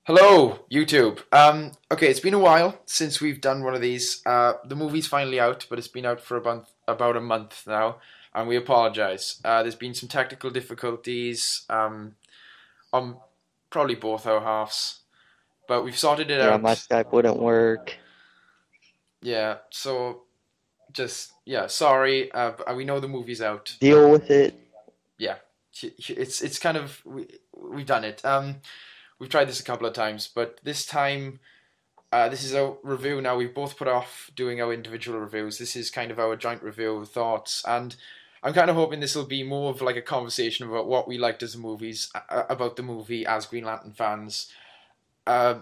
Hello, YouTube. Okay, it's been a while since we've done one of these. The movie's finally out, but it's been out for about a month now, and we apologize. There's been some technical difficulties on probably both our halves, but we've sorted it Yeah, my out. Skype wouldn't work. Yeah, so just yeah, sorry. We know the movie's out, but Deal with it. yeah, it's kind of we've done it. We've tried this a couple of times, but this time. This is our review now. We've both put off doing our individual reviews. This is kind of our joint review of thoughts, and I'm kind of hoping this will be more of like a conversation about what we liked as movies, about the movie as Green Lantern fans. Uh,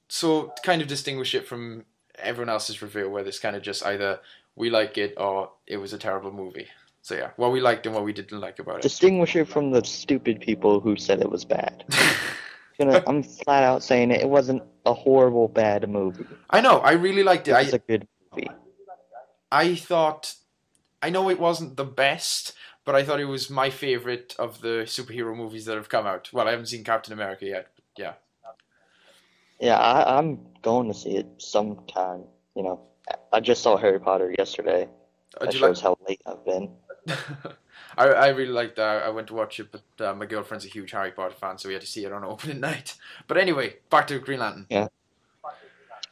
so to kind of distinguish it from everyone else's review, where this kind of just either we like it or it was a terrible movie. So yeah, what we liked and what we didn't like about it. Distinguish it from the stupid people who said it was bad. I'm flat out saying it wasn't a horrible bad movie. I know, I really liked it. It was a good movie. I thought I know it wasn't the best, but I thought it was my favorite of the superhero movies that have come out. Well, I haven't seen Captain America yet, but yeah. Yeah, I'm going to see it sometime. You know, I just saw Harry Potter yesterday. Do That you like? shows how late I've been. I really liked that. I went to watch it, but my girlfriend's a huge Harry Potter fan, so we had to see it on opening night. But anyway, back to Green Lantern. Yeah.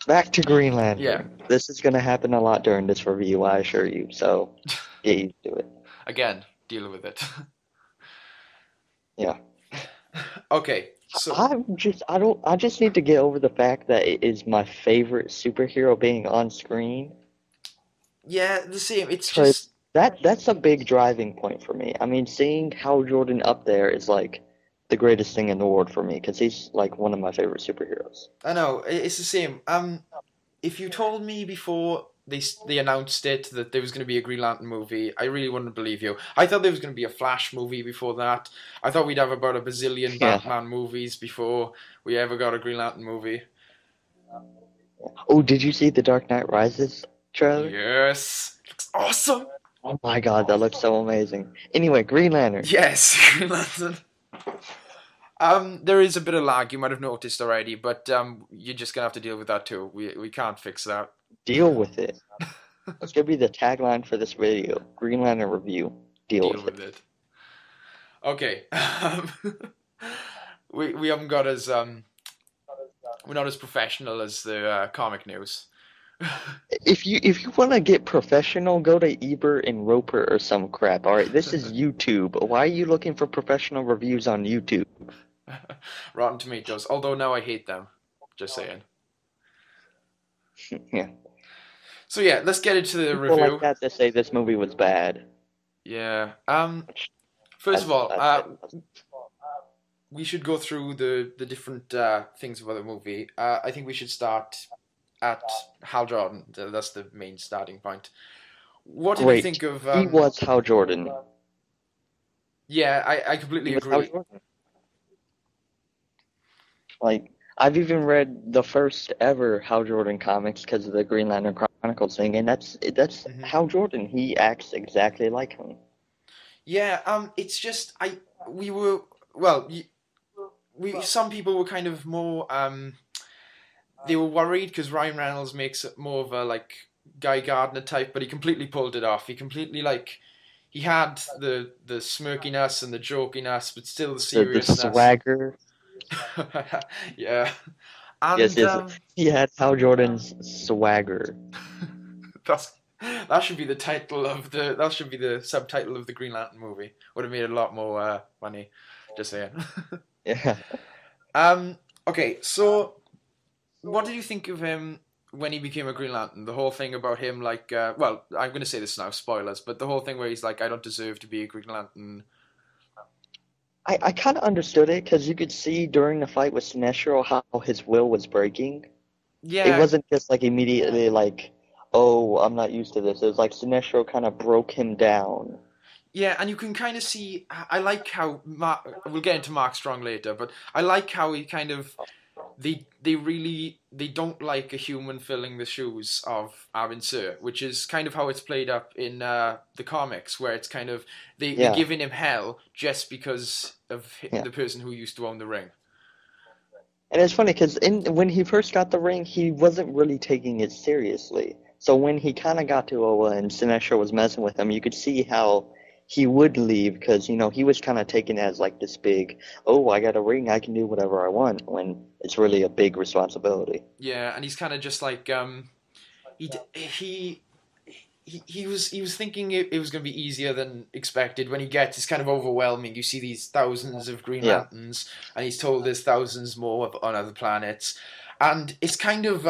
Back to Green Yeah, Lantern. This is going to happen a lot during this review, I assure you. So get used to it. again, deal with it. Yeah. Okay, so I just need to get over the fact that it is my favorite superhero being on screen. yeah, the same. It's Cause just that's a big driving point for me. I mean, seeing Hal Jordan up there is like the greatest thing in the world for me because he's like one of my favorite superheroes. I know it's the same. If you told me before they announced it that there was going to be a Green Lantern movie, I really wouldn't believe you. I thought there was going to be a Flash movie before that. I thought we'd have about a bazillion Yeah. Batman movies before we ever got a Green Lantern movie. Oh, did you see the Dark Knight Rises trailer? Yes, looks awesome. Oh my God, that looks so amazing. Anyway, Green Lantern. Yes, Green Lantern. There is a bit of lag you might have noticed already, but you're just gonna have to deal with that too. We can't fix that. Deal with it. That's gonna be the tagline for this video. Green Lantern review. Deal Deal with with it. it. Okay. We haven't got as we're not as professional as the comic news. If you want to get professional, go to Ebert and Roper or some crap. All right, this is YouTube. Why are you looking for professional reviews on YouTube? Rotten Tomatoes. Although now I hate them. Just saying. Yeah, So yeah, let's get into the people like review. that that say this movie was bad. Yeah. Which First of all, I'd say it wasn't. we should go through the different things about the movie. I think we should start at Hal Jordan. That's the main starting point. What did you Great. think of? He was Hal Jordan. Yeah, I He completely was Hal agree. Jordan. Like I've even read the first ever Hal Jordan comics because of the Green Lantern Chronicles thing, and that's Hmm. Hal Jordan. He acts exactly like him. Yeah, it's just we were well, we some people were kind of more they were worried because Ryan Reynolds makes it more of a like Guy Gardner type, but he completely pulled it off. He completely like he had the smirkiness and the jokiness, but still the The seriousness. swagger. Yeah, Yes, and yes. He had Hal Jordan's swagger. that's that should be the title of the that should be the subtitle of the Green Lantern movie. Would have made a lot more money. Just saying. Yeah. um. Okay, so what did you think of him when he became a Green Lantern? The whole thing about him, like, well, I'm going to say this now, spoilers, but the whole thing where he's like, I don't deserve to be a Green Lantern. I kind of understood it because you could see during the fight with Sinestro how his will was breaking. It Yeah, wasn't just like immediately like, oh, I'm not used to this. It was like Sinestro kind of broke him down. yeah, and you can kind of see. I like how we'll get into Mark Strong later, but I like how he kind of they really they don't like a human filling the shoes of Armin Sur, which is kind of how it's played up in the comics, where it's kind of they Yeah, giving him hell just because of yeah. the person who used to own the ring. And it's funny because when he first got the ring, he wasn't really taking it seriously. So when he kind of got to Oa and Sinestro was messing with him, you could see how he would leave because, he was kind of taken as like this big, oh, I got a ring, I can do whatever I want, when it's really a big responsibility. Yeah, and he's kind of just like he d- he was thinking it was going to be easier than expected. When he gets, it's kind of overwhelming. You see these thousands of Green Yeah. Lanterns, and he's told there's thousands more on other planets, and it's kind of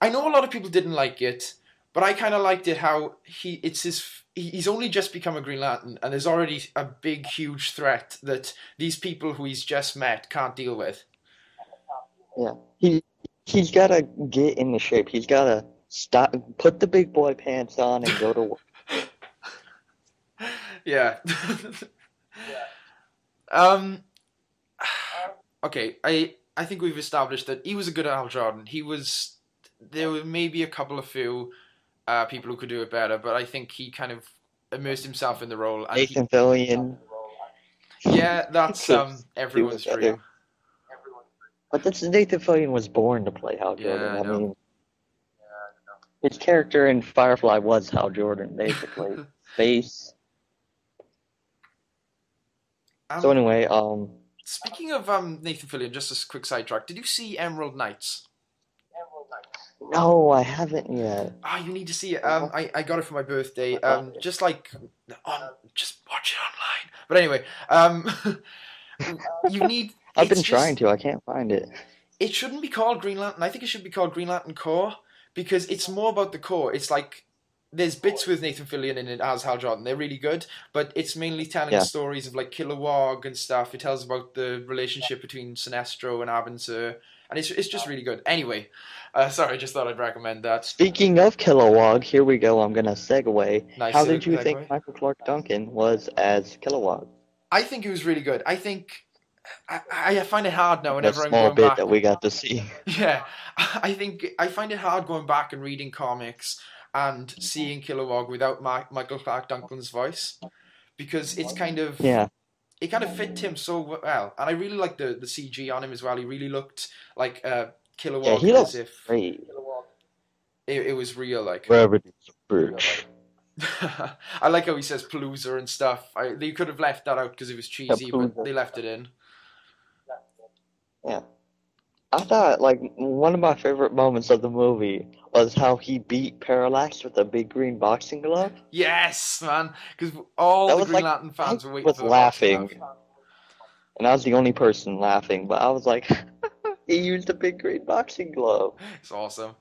I know a lot of people didn't like it, but I kind of liked it how he's only just become a Green Lantern, and there's already a big, huge threat that these people who he's just met can't deal with. Yeah. He's got to get into shape. He's got to stop, put the big boy pants on and go to work. Yeah. um. Okay. I think we've established that he was a good Al Jordan. He was. There were maybe a couple of few people who could do it better, but I think he kind of immersed himself in the role, and Nathan Fillion yeah, that's could do it everyone's better. dream. But that's Nathan Fillion was born to play Hal Yeah, Jordan. I I know. mean, his character in Firefly was Hal Jordan, basically. Space. So um, anyway, Speaking of Nathan Fillion, just a quick sidetrack. Did you see Emerald Knights? no, I haven't yet. Ah, you need to see it. I got it for my birthday. Just like just watch it online. But anyway, you need. I've It's been trying just. to. I can't find it. It shouldn't be called Green Lantern. I think it should be called Green Lantern Corps because it's more about the core. It's like there's bits with Nathan Fillion in it as Hal Jordan. They're really good, but it's mainly telling Yeah. stories of like Kilowog and stuff. It tells about the relationship between Sinestro and Abin Sur, and it's just really good. Anyway, sorry, I just thought I'd recommend that. Speaking of Kilowog, here we go. I'm gonna segue. Nice How did you think segue. Michael Clark Duncan was as Kilowog? I think it was really good. I think I find it hard now The whenever I'm small going bit back. that we got to see. Yeah, I think I find it hard going back and reading comics and seeing Kilowog without Michael Clark Duncan's voice because Yeah. it kind of fit him so well, and I really like the CG on him as well. He really looked like Yeah, Kilowog he as looks if great. it was real. Like Gravity's a bitch. I like how he says Palooza and stuff. They could have left that out because it was cheesy, but they left it in. Yeah. I thought, like, one of my favorite moments of the movie was how he beat Parallax with a big green boxing glove. Yes, man, because all That the was Green like, Lantern I fans were waiting was for the boxing laughing, glove. and I was the only person laughing, but I was like, he used a big green boxing glove. It's awesome.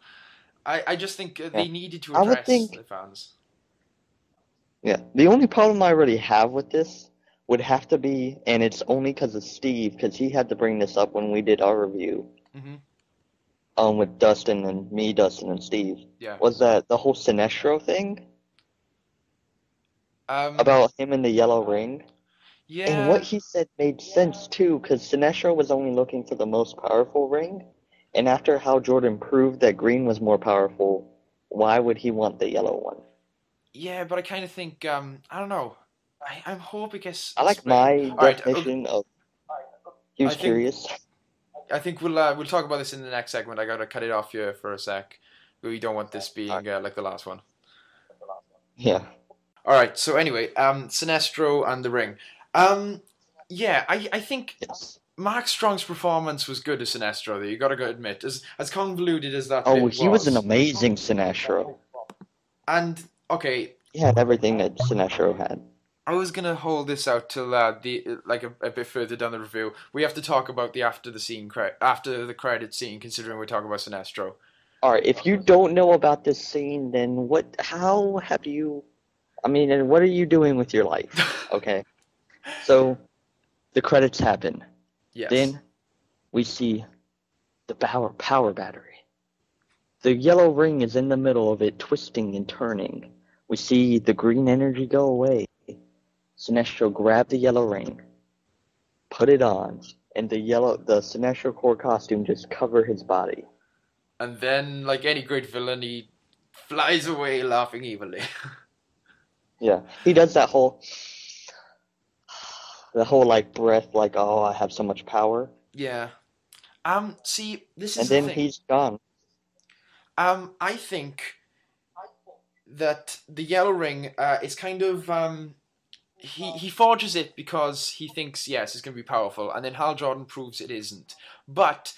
I just think Yeah. they needed to I would address think, the fans. yeah, the only problem I really have with this would have to be, and it's only because of Steve, because he had to bring this up when we did our review, Hmm. with Dustin and me, Dustin and Steve, Yeah. was that the whole Sinestro thing Um. about him and the yellow ring. And what Yeah. he said made sense too, because Sinestro was only looking for the most powerful ring, and after Hal Jordan proved that green was more powerful, why would he want the yellow one? Yeah, but I kind of think I don't know. I'm hoping it's I like explained. my All right. definition of he I was think curious. I think we'll talk about this in the next segment. I gotta cut it off here for a sec. We don't want this being like the last one. Yeah. All right. So anyway, Sinestro and the ring. Um. Yeah, I think Yes. Mark Strong's performance was good as Sinestro. Though you gotta go admit, as convoluted as that Oh, bit he was an was, amazing Sinestro. and okay, He had everything that Sinestro had. I was gonna hold this out till the like a bit further down the review. We have to talk about the after the credit scene, considering we're talking about Sinestro. All right, if you don't know about this scene, then how have you, I mean, and what are you doing with your life? Okay. So, the credits happen. Yes. Then we see the power battery. The yellow ring is in the middle of it, twisting and turning. We see the green energy go away. Sinestro grabbed the yellow ring, put it on, and the Sinestro core costume just cover his body. And then, like any great villain, he flies away laughing evilly. Yeah, he does the whole like breath, like, oh, I have so much power. Yeah. See, this and is the then thing. he's gone. I think that the Yellow Ring is kind of he forges it because he thinks yes it's going to be powerful, and then Hal Jordan proves it isn't. But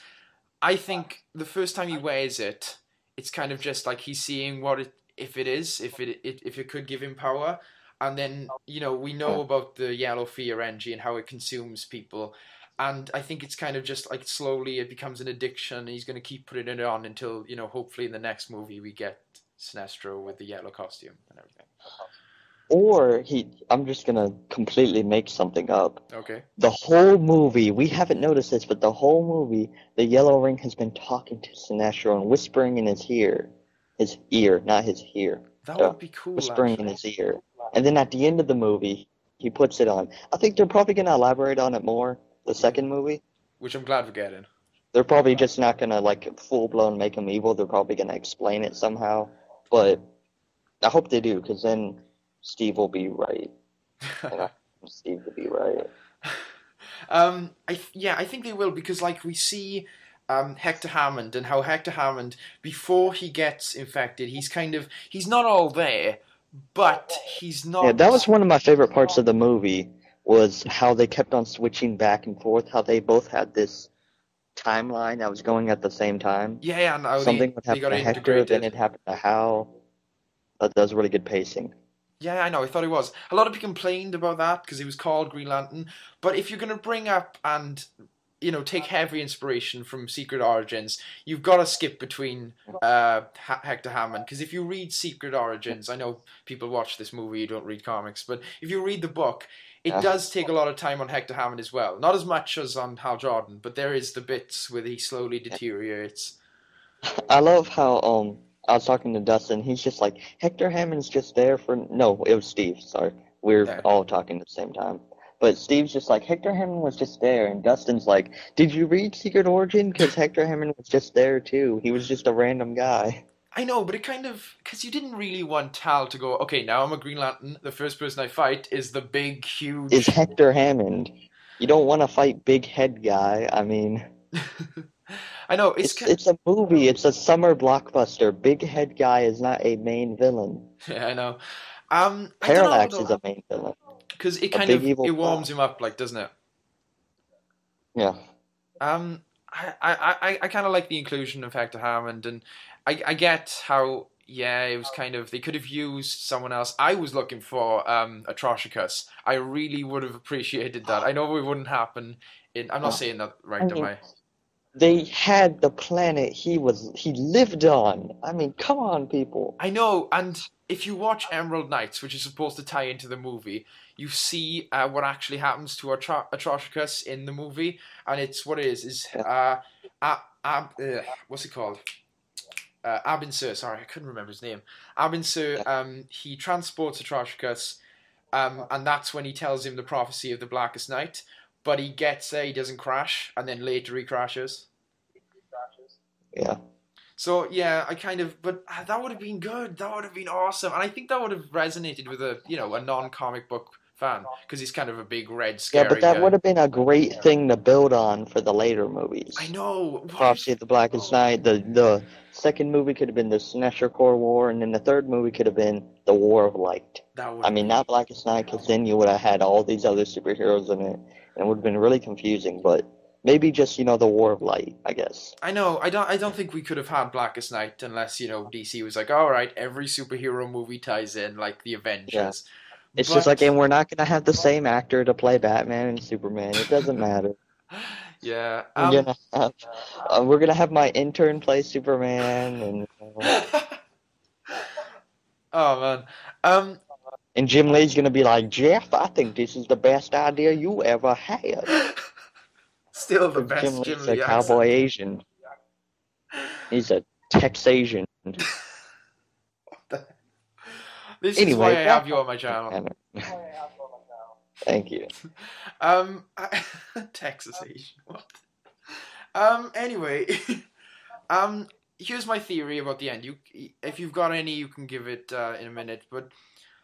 I think the first time he wears it, it's kind of just like he's seeing what it if it is if it could give him power, and then we Yeah. know about the yellow fear energy and how it consumes people, and I think it's kind of just like slowly it becomes an addiction. And he's going to keep putting it on until hopefully in the next movie we get Sinestro with the yellow costume and everything. Or I'm just gonna completely make something up. Okay. The whole movie, we haven't noticed this, but the whole movie, the Yellow Ring has been talking to Sinestro and whispering in his ear, not his ear, That would be cool, whispering in actually. his ear. And then at the end of the movie, he puts it on. I think they're probably gonna elaborate on it more, the second movie. Which I'm glad we're getting. They're probably just not gonna like full blown make him evil. They're probably gonna explain it somehow. But I hope they do, because then Steve will be right. And I want Steve to be right. I think they will because like we see Hector Hammond and how Hector Hammond before he gets infected, he's not all there, but he's Yeah, that not. was one of my favorite parts of the movie, was how they kept on switching back and forth, how they both had this timeline that was going at the same time. Yeah, and how Something would they happen got to Hector, then integrated. it happened to Hal. That was really good pacing. Yeah, I know. I thought he was. A lot of people complained about that because he was called Green Lantern. But if you're going to bring up and take heavy inspiration from Secret Origins, you've got to skip between Hector Hammond. Because if you read Secret Origins, I know people watch this movie, you don't read comics, but if you read the book, it Yeah. does take a lot of time on Hector Hammond as well. Not as much as on Hal Jordan, but there is the bits where he slowly deteriorates. I love how I was talking to Dustin. He's just like, Hector Hammond's just there for no, it was Steve. Sorry, we're Yeah. all talking at the same time. But Steve's just like, Hector Hammond was just there, and Dustin's like, did you read Secret Origin? Because Hector Hammond was just there too. He was just a random guy. I know, but it kind of because you didn't really want Hal to go. Okay, now I'm a Green Lantern. The first person I fight is the big, Is huge. Hector Hammond? You don't want to fight big head guy. I mean, I know it's a movie. It's a summer blockbuster. Big head guy is not a main villain. Yeah, I know. I don't know Parallax is though, a main villain. because it A kind big of evil it warms boss. him up, like, doesn't it? Yeah. I kind of like the inclusion of Hector Hammond, and I get how yeah it was kind of they could have used someone else. I was looking for Atrocicus. I really would have appreciated that. I know it wouldn't happen. I'm not saying that right, I am mean, I? they had the planet he lived on. I mean, come on, people. I know, and if you watch Emerald Knights, which is supposed to tie into the movie, you see what actually happens to Atrocicus in the movie, and it's what it is what's it called? Abin Sur, sorry, I couldn't remember his name. Abin Sur, he transports Atrocicus, and that's when he tells him the prophecy of the Blackest Night. But he gets there, he doesn't crash, and then later he crashes. Yeah. So yeah, but that would have been good. That would have been awesome, and I think that would have resonated with a non-comic book fan because he's kind of a big red Yeah, but scary that would guy. have been a great thing to build on for the later movies. I know. What Prophecy if of the Blackest Night. The second movie could have been the Sinestro Corps War, and then the third movie could have been the War of Light. that would I have mean, been? not Blackest Night, because then you would have had all these other superheroes in it, and it would have been really confusing. But maybe just the War of Light, I guess. I know. I don't think we could have had Blackest Night unless DC was like, all right, every superhero movie ties in, like the Yeah. Avengers. It's just like, But and we're not gonna have the same actor to play Batman and Superman. It doesn't matter. yeah. We're gonna have my intern play Superman, and Oh man. Um. and Jim Lee's gonna be like, Jeff, I think this is the best idea you ever had. Still the 'Cause Jim best Jim Lee's a Lee cowboy accent. Asian. He's a Texasian. This is why Anyway, I have you on my channel. Thank you. Texas Asian. What? Anyway, here's my theory about the end. If you've got any, you can give it in a minute. But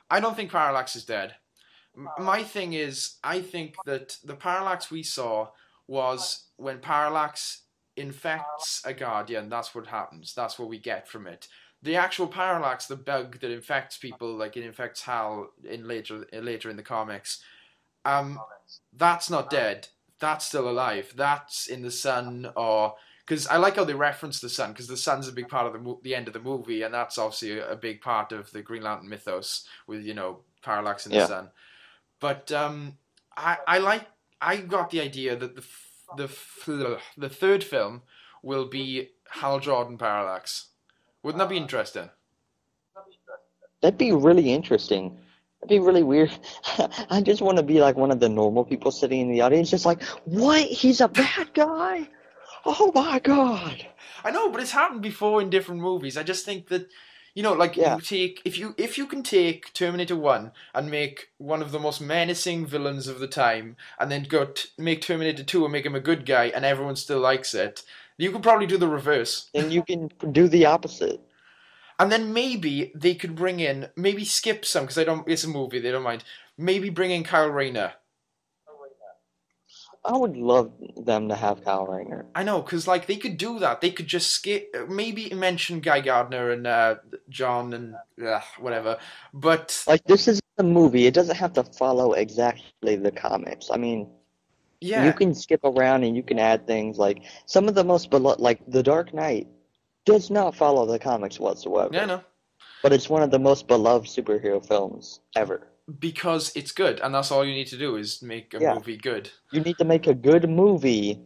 I don't think Parallax is dead. My thing is, I think that the Parallax we saw was when Parallax infects a Guardian, that's what happens. That's what we get from it. The actual Parallax, the bug that infects people, like it infects Hal in later in the comics, um, that's not dead. That's still alive. That's in the sun, or because I like how they reference the sun, because the sun's a big part of the end of the movie, and that's obviously a big part of the Green Lantern mythos with Parallax in the Yeah. sun. But I like I got the idea that the third film will be Hal Jordan Parallax. Wouldn't that be interesting? That'd be really interesting. That'd be really weird. I just want to be like one of the normal people sitting in the audience, just like, what? He's a bad guy? Oh my god! I know, but it's happened before in different movies. I just think that like Yeah. you take if you can take Terminator 1 and make one of the most menacing villains of the time, and then make Terminator 2 and make him a good guy, and everyone still likes it, you could probably do the reverse. Then you can do the opposite. And then maybe they could maybe skip some, because it's a movie, they don't mind. Maybe bring in Kyle Rayner. I would love them to have Kyle Rayner. I know, because like they could do that. They could just skip, maybe mention Guy Gardner and John and whatever. But Like, this is a movie. It doesn't have to follow exactly the comics. I mean, yeah, you can skip around and you can add things like some of the most beloved, like The Dark Knight, does not follow the comics whatsoever. yeah, no, But it's one of the most beloved superhero films ever. because it's good, and that's all you need to do is make a Yeah. movie good. You need to make a good movie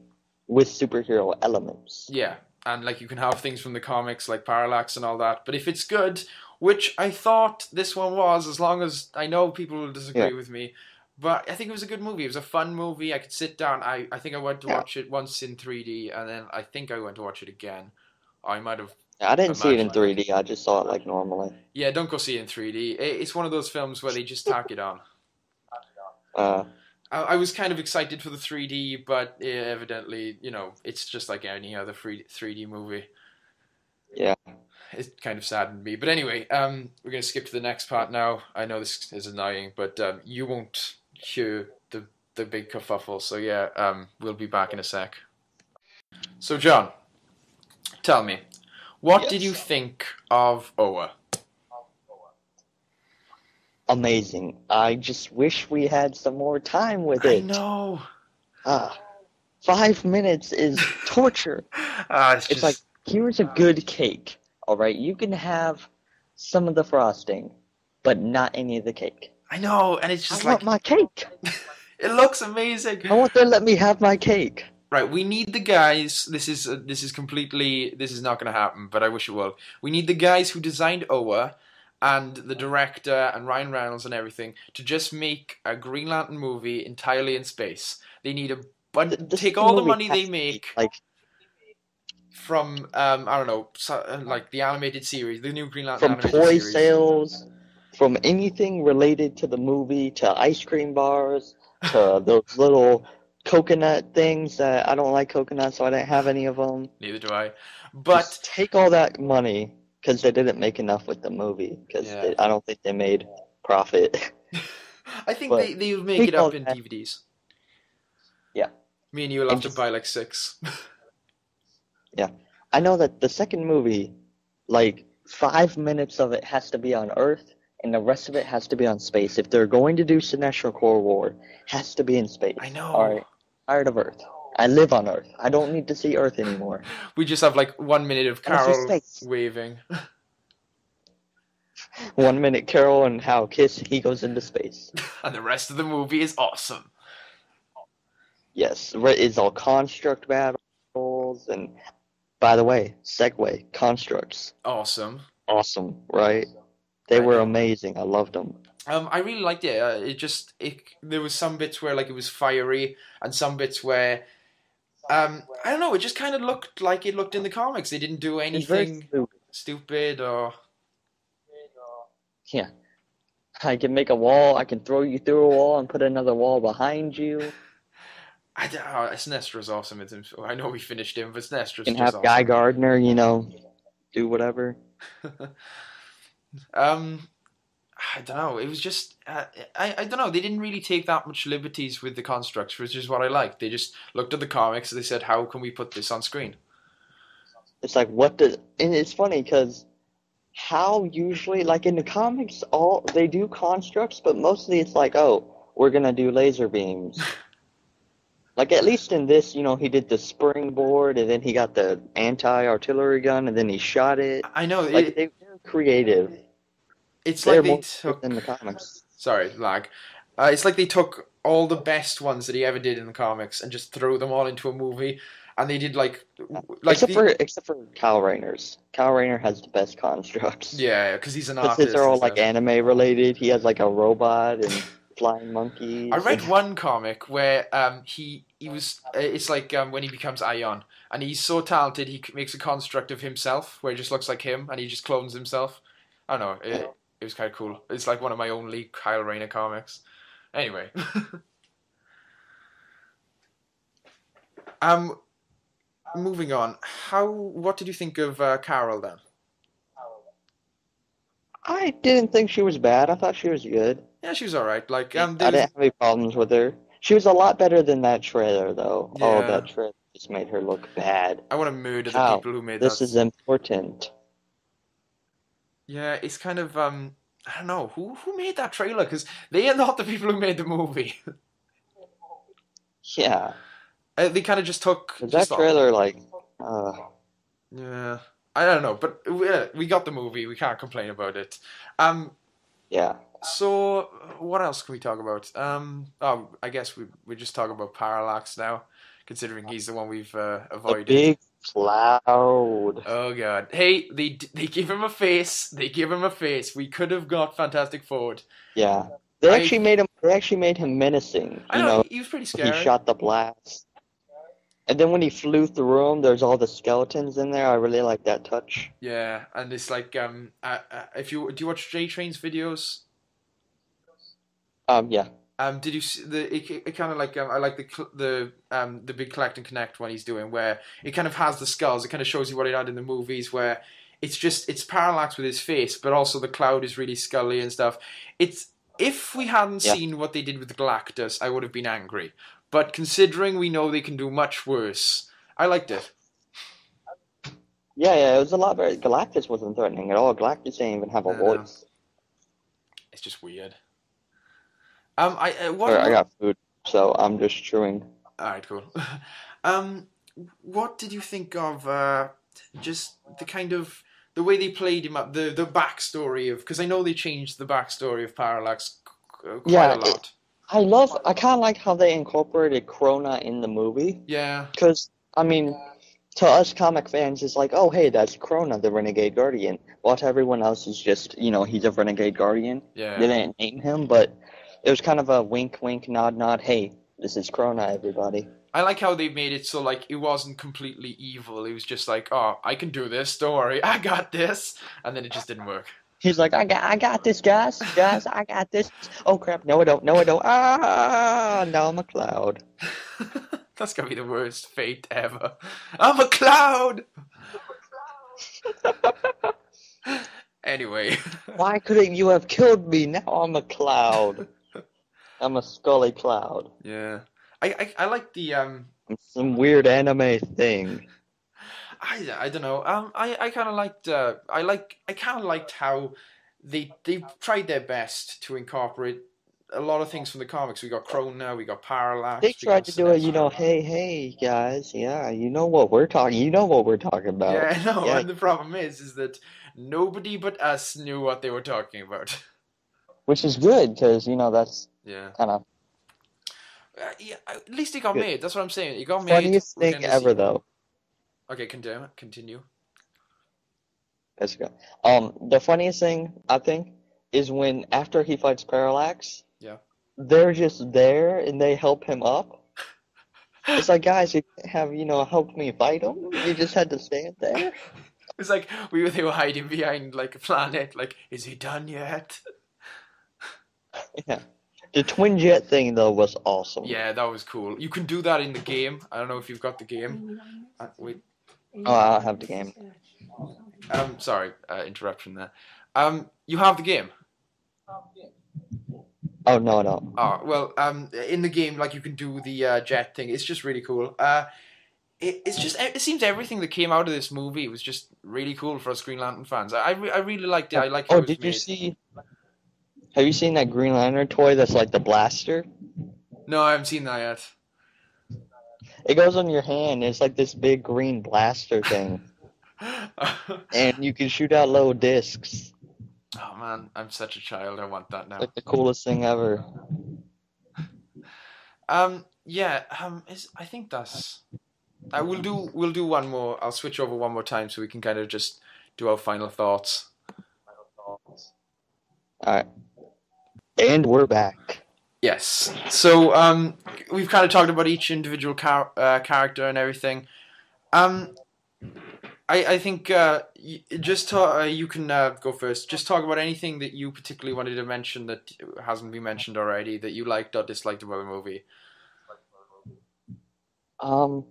with superhero elements. Yeah, and like you can have things from the comics like Parallax and all that. But if it's good, which I thought this one was, as long as I know people will disagree with me, but I think it was a good movie. It was a fun movie. I could sit down. I think I went to watch it once in 3D, and then I think I went to watch it again. I might have. I didn't see it in Imagine. 3D. I just saw it like normally. Yeah, don't go see it in 3D. It's one of those films where they just tack it on. Uh, I was kind of excited for the 3D, but evidently, it's just like any other 3D movie. yeah. It kind of saddened me. But anyway, we're going to skip to the next part now. I know this is annoying, but you won't hear the big kerfuffle. So yeah, we'll be back in a sec. So John, tell me, what did you think of Oa? Amazing. I just wish we had some more time with I it. know. 5 minutes is torture. It's Like, here's a good cake. All right, you can have some of the frosting, but not any of the cake. I know, and it's just I want my cake. it looks amazing. I want them to let me have my cake. Right, we need the guys. This is not going to happen, but I wish it will. We need the guys who designed Oa, and the director and Ryan Reynolds and everything to just make a Green Lantern movie entirely in space. They need a bunch. Take all the money they make, like, from I don't know, like the animated series, the new Green Lantern from animated toy series. sales, from anything related to the movie, to ice cream bars, to those little coconut things that I don't like coconut, so I didn't have any of them. Neither do I. But Just take all that money, because they didn't make enough with the movie, because Yeah. I don't think they made profit. I think But they'll make take it up all in that- DVDs. Yeah. Me and you will have And to just- buy like 6. I know that the second movie, like 5 minutes of it has to be on Earth, and the rest of it has to be on space. If they're going to do Sinestro Corps War, it has to be in space. I know. All right, tired of Earth. I live on Earth. I don't need to see Earth anymore. We just have like 1 minute of And it's just Carol space. waving. 1 minute Carol and Hal kiss, he goes into space. And the rest of the movie is awesome. Yes, it's all construct battles, and by the way, segue, constructs. Awesome. Awesome, right? They I were know. amazing. I loved them. I really liked it. There was some bits where like it was fiery, and some bits where I don't know. It just kind of looked like it looked in the comics. They didn't do It's very anything stupid or. Yeah. I can make a wall, I can throw you through a wall and put another wall behind you. Sinestro's awesome. I know we finished him, but Sinestro's You can just have Guy awesome. Gardner, do whatever. I don't know. It was just I don't know. They didn't really take that much liberties with the constructs, which is what I liked. They just looked at the comics and they said, "How can we put this on screen?" It's like, what does, and it's funny because how usually, like in the comics, all they do constructs, but mostly it's like, oh, we're gonna do laser beams. Like at least in this, he did the springboard, and then he got the anti-artillery gun, and then he shot it. I know Like they're creative. it's They're like they more creative took. than the comics. Sorry, lag. It's like they took all the best ones that he ever did in the comics and just threw them all into a movie, and they did like Except for Kyle Rayner's. Kyle Rayner has the best constructs. yeah, because he's an Because artist. his are all and like stuff. anime related. He has like a robot and flying monkeys. I read one comic where he was it's like when he becomes Ion, and he's so talented makes a construct of himself where he just looks like him and he just clones himself. I don't know. It was kind of cool. It's like one of my only Kyle Rayner comics. Anyway, moving on. What did you think of Carol then? I didn't think she was bad. I thought she was good. Yeah, she was all right. Like I didn't have any problems with her. She was a lot better than that trailer, though. Yeah. Oh, that trailer just made her look bad. I want to murder the How? people who made This that. is important. Yeah, it's kind of I don't know who made that trailer because they are not the people who made the movie. Yeah. They kind of just took 'Cause just that trailer, like, yeah, I don't know, but we got the movie. We can't complain about it. yeah. So what else can we talk about? Oh, I guess we just talk about Parallax now, considering he's the one we've The avoided. big cloud. Oh god! Hey, they give him a face. They give him a face. We could have got Fantastic Four. Yeah. They actually made him menacing. I know he was pretty He scary. shot the blast. And then when he flew through the room, there's all the skeletons in there. I really like that touch. Yeah, and it's like if do you watch J Train's videos? Yeah. Did you see it kind of like I like the big collect and connect one he's doing where it kind of has the skulls. It kind of shows you what it had in the movies where it's Parallax with his face, but also the cloud is really scully and stuff. If we hadn't seen what they did with Galactus, I would have been angry. But considering we know they can do much worse, I liked it. Yeah, it was a lot better. Galactus wasn't threatening at all. Galactus didn't even have a voice. It's just weird. I got food, so I'm just chewing. Alright, cool. What did you think of just the way they played him up, the backstory of, because I know they changed the backstory of Parallax quite a lot. I kind of like how they incorporated Krona in the movie. Yeah. Because, I mean, to us comic fans, it's like, oh, hey, that's Krona, the Renegade Guardian. While to everyone else, is just, he's a Renegade Guardian. Yeah. They didn't name him, but it was kind of a wink, wink, nod, nod. Hey, this is Krona, everybody. I like how they made it so, like, it wasn't completely evil. It was just like, oh, I can do this, don't worry, I got this. And then it just didn't work. He's like, I got this, guys, I got this. Oh, crap, no, I don't. Ah, now I'm a cloud. That's gonna be the worst fate ever. I'm a cloud! Anyway. Why couldn't you have killed me? Now I'm a cloud. I'm a scully cloud. Yeah. I like the some weird anime thing. I don't know. I kind of liked I kind of liked how they tried their best to incorporate a lot of things from the comics. We got Krona, we got Parallax. They tried to do it, hey guys, yeah, you know what we're talking about. Yeah, I know. Yeah. And the problem is that nobody but us knew what they were talking about. Which is good because that's kind of yeah. At least it got made. That's what I'm saying. It got made. Funniest thing ever, though. Okay, continue. Let's go. The funniest thing I think is when after he fights Parallax, they're just there and they help him up. It's like, guys, you have helped me fight him. You just had to stand there. It's like they were hiding behind like a planet. Like, is he done yet? Yeah. The twin jet thing though was awesome. Yeah, that was cool. You can do that in the game. I don't know if you've got the game. Wait. Oh, I don't have the game. Sorry, interruption there. You have the game. Oh no, no. Oh well, in the game, like you can do the jet thing. It's just really cool. It's just it seems everything that came out of this movie was just really cool for us Green Lantern fans. I really liked it. I like how Oh, it was did you made. see? Have you seen that Green Lantern toy that's like the blaster? No, I haven't seen that It goes on your hand. It's like this big green blaster thing, yet. and you can shoot out little discs. Oh man, I'm such a child. I want that now. Like the coolest thing ever. Yeah. I think that's. We'll do one more. I'll switch over one more time so we can kind of just do our final thoughts. All right, and we're back. Yes. So we've kind of talked about each individual character and everything. Um, I think you can go first. Just talk about anything that you particularly wanted to mention that hasn't been mentioned already that you liked or disliked about the movie. Um,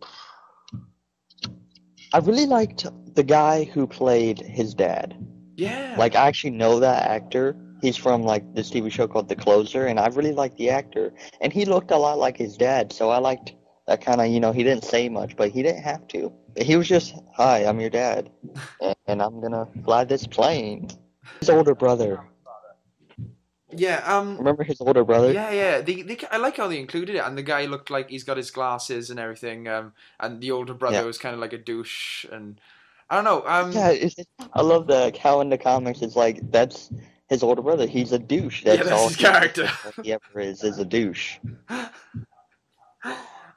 I really liked the guy who played his dad. Yeah. Like, I actually know that actor. He's from, like, this TV show called The Closer, and I really liked the actor. And he looked a lot like his dad, so I liked that kind of, he didn't say much, but he didn't have to. He was just, hi, I'm your dad, and I'm gonna fly this plane. His older brother. Yeah. Remember his older brother? Yeah. I like how they included it, and the guy looked like he's got his glasses and everything. And the older brother Yeah. was kind of like a douche, and I don't know. Yeah, I love how in the comics it's like, that's his older brother. He's a douche. That's that's all his character. he ever is a douche.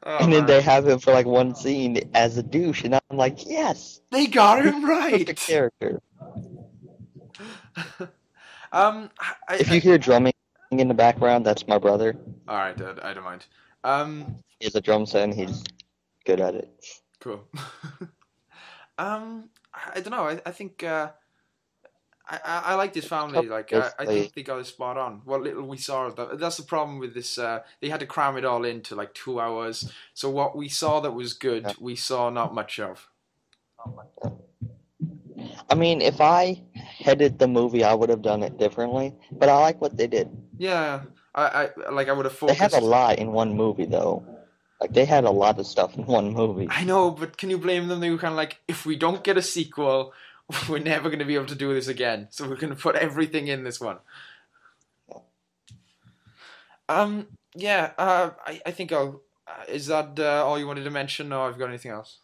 Oh, And then man. they have him for like one scene as a douche, and I'm like, yes, They got him perfect right. character. Um, If you hear drumming in the background, that's my brother. all right, I don't mind. He has a drum set, and he's good at it. Cool. I don't know. I think I like this family. Like I think they got it spot on. What little we saw of that. That's the problem with this. They had to cram it all into like 2 hours. So what we saw that was good, we saw not much of. I mean, if I headed the movie, I would have done it differently. But I like what they did. Yeah, I would have They had focused. a lot in one movie, though. Like they had a lot of stuff in one movie. I know, but can you blame them? They were kind of like, if we don't get a sequel, we're never going to be able to do this again. So we're going to put everything in this one. Yeah. I think I'll. Is that all you wanted to mention, or have you got anything else?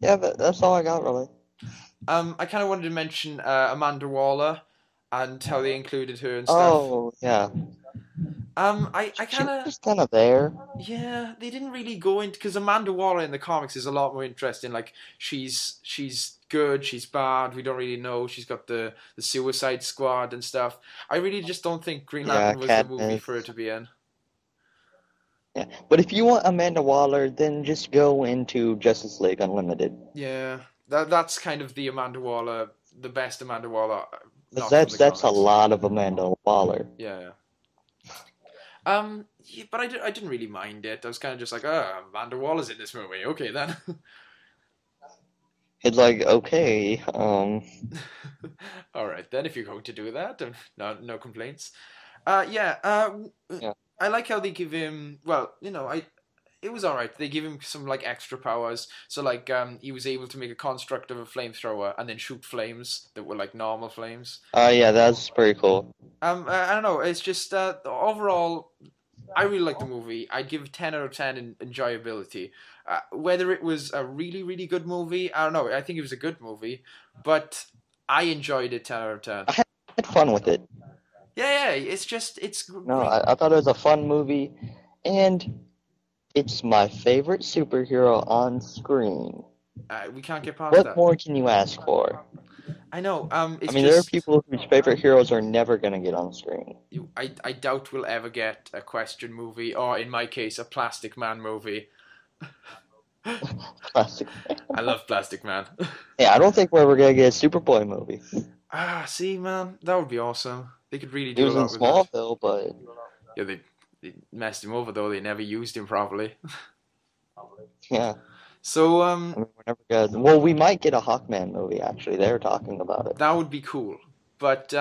Yeah, but that's all I got, really. I kind of wanted to mention Amanda Waller and how they included her and stuff. Oh, yeah. I She kind was of. just kind of there. Yeah, they didn't really go into because Amanda Waller in the comics is a lot more interesting. Like she's good, she's bad. We don't really know. She's got the Suicide Squad and stuff. I really just don't think Green Yeah, Lantern was the movie Katniss. for her to be in. Yeah, but if you want Amanda Waller, then just go into Justice League Unlimited. Yeah, that's kind of the Amanda Waller, the best Amanda Waller, Because not from the that's a comics. lot of Amanda Waller. Yeah. Yeah, but I didn't really mind it. I was kind of just like, oh, Amanda Waller's in this movie. Okay then. It's like, okay, All right then, if you're going to do that, no complaints. Yeah. yeah. I like how they give him. Well, it was all right. They give him some like extra powers. So like, he was able to make a construct of a flamethrower and then shoot flames that were like normal flames. Yeah, that's pretty cool. I don't know. It's just overall, I really like the movie. I'd give 10 out of 10 in enjoyability. Whether it was a really, really good movie, I don't know. I think it was a good movie, but I enjoyed it 10 out of 10. I had fun with it. Yeah. It's No, great. I thought it was a fun movie, and it's my favorite superhero on screen. We can't get past What that. more can you ask for? I know. It's I mean, there are just people whose favorite heroes are never gonna get on screen. I doubt we'll ever get a Question movie, or in my case, a Plastic Man movie. Classic. I love Plastic Man. Yeah, I don't think we're ever gonna get a Superboy movie. See, man, that would be awesome. They could really It do a was in lot with that. Smallville, but Yeah, they messed him over though. They never used him properly. yeah, So I mean, we're never gonna. Well, we might get a Hawkman movie. Actually, they're talking about it. that would be cool. But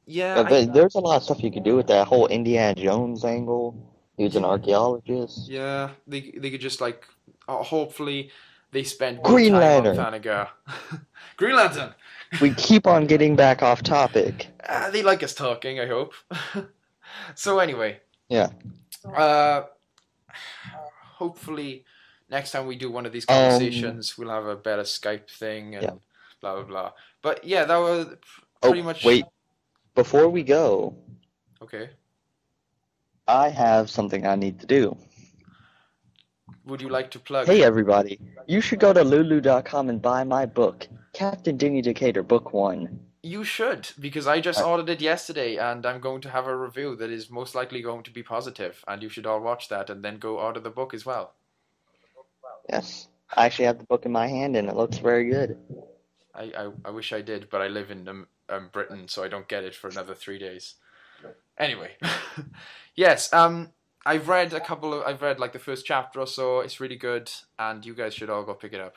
Yeah, But there's a lot of stuff you could do with that whole Indiana Jones angle. He was an archaeologist. yeah, they could just like hopefully they spend good Green time on Lantern. Thanagar. Green Lantern. We keep on getting back off topic. They like us talking, I hope. So anyway, Yeah. uh, hopefully next time we do one of these Um. conversations, we'll have a better Skype thing and Yeah. blah blah blah. But yeah, that was Oh, pretty much wait. Before we go, okay. I have something I need to do. Would you like to plug? Hey, everybody. You should go to lulu.com and buy my book, Captain Dingy Decatur, Book 1. You should, because I just ordered it yesterday and I'm going to have a review that is most likely going to be positive, and you should all watch that and then go order the book as well. Yes. I actually have the book in my hand and it looks very good. I wish I did, but I live in Britain, so I don't get it for another 3 days. Anyway, yes, I've read like the first chapter or so. It's really good, and you guys should all go pick it up.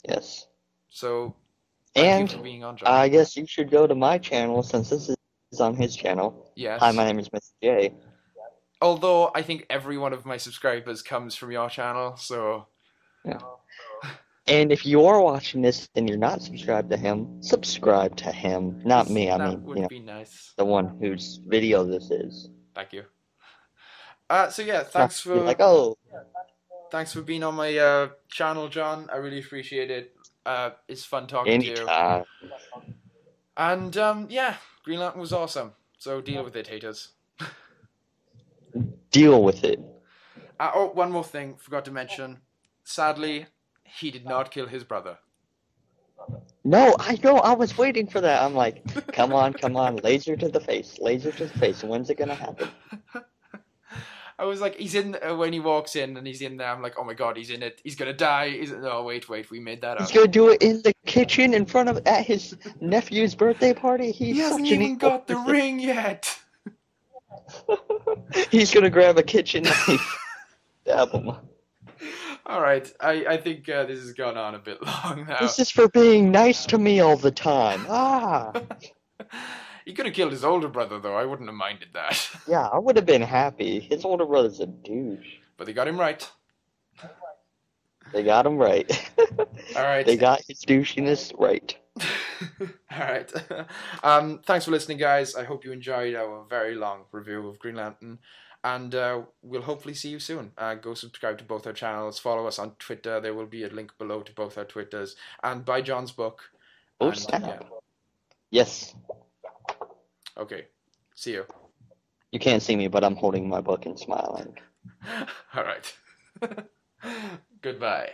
Yes. So, thank you for And being on, John. I guess you should go to my channel since this is on his channel. Yes. Hi, my name is Mr. J. Although I think every one of my subscribers comes from your channel, so Yeah. And if you're watching this and you're not subscribed to him, subscribe to him. Not me, I that mean, would be nice. the one whose video this is. Thank you. So yeah, thanks Not be for like, oh, thanks for being on my channel, John. I really appreciate it. It's fun talking to you. anytime. And yeah, Green Lantern was awesome. So deal with it, haters. Deal with it. Oh, one more thing, forgot to mention. Sadly, he did not kill his brother. No, I know, I was waiting for that. I'm like, come on, laser to the face. When's it gonna happen? I was like, he's in when he walks in and he's in there. I'm like, oh my god, he's in it. He's gonna die. No, wait, we made that up. He's gonna do it in the kitchen in front of at his nephew's birthday party. He hasn't even got the ring yet. He's gonna grab a kitchen knife. Stab him. All right, I think this has gone on a bit long now. This is for being nice to me all the time. Ah. He could have killed his older brother, though. I wouldn't have minded that. Yeah, I would have been happy. His older brother's a douche. But they got him right. They got him right. All right. They got his douchiness right. All right. Thanks for listening, guys. I hope you enjoyed our very long review of Green Lantern. And we'll hopefully see you soon. Go subscribe to both our channels. Follow us on Twitter. There will be a link below to both our Twitters. And buy John's book. Oh, and, snap. yeah. Yes. Okay. See you. You can't see me, but I'm holding my book and smiling. All right. Goodbye.